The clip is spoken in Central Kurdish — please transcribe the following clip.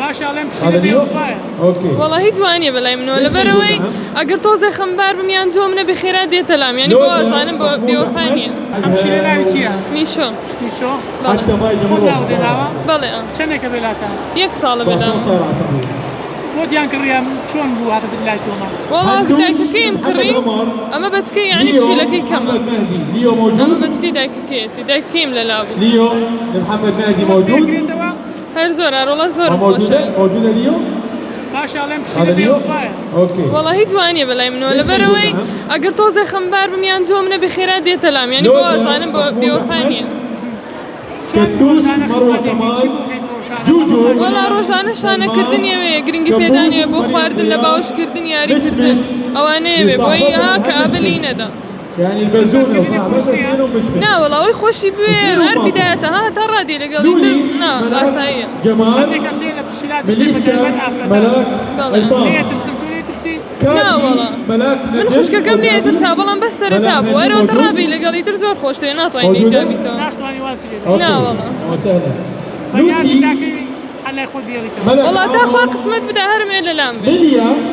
باشا الله يمشي بوفاء. اوكي والله هي جوانية بلاي منو لبروي أقر توزي خمبار بميان جومنا بخيرات دي تلام يعني بوز أنا بوفانية امشي لنا وتيا ميشو ميشو حتى ما يجي خذ له دلاوه بلي شنك بلاتا يك صالة بلا صار عصبي وديان كريم شلون بو هذا بالله توما والله قداك كيم كري أما بتكي يعني بشي لكي محمد كمان مهدي ليو أما موجود بتكي داك كيتي داك كيم للابي ليو محمد مهدي موجود هاي زور والله زور موجودة موجودة ليو باشا الله هذا يمشي ليو بوفاء. اوكي والله هي جوانية بلاي منو لبروي أقر توزي خمبار بميان جومنا بخيرات دي تلام يعني بوز أنا بوفانية كتوش مروة كمال جوجو والله روزانه شانه کردنیه و گرینگی پیدانیه بو خواردن لباوش کردن یاری کردن اوانه بوی ها کابلی ندا يعني البازونة وصاحبة اثنين ومشبه نا والله وي خوشي بي غير بدايتها ها ترى دي لقالي نا لا سايه جمال ميليسا ملاك عصام لا والله ملاك من خوش كم لي درسها والله بس سرتاب ويرو ترابي لقالي درزور خوش تينا طيني جابي تو لا والله وسهلا لوسي الله ياخذ والله تاخذ قسمت بدا هرمي للامبي ليليا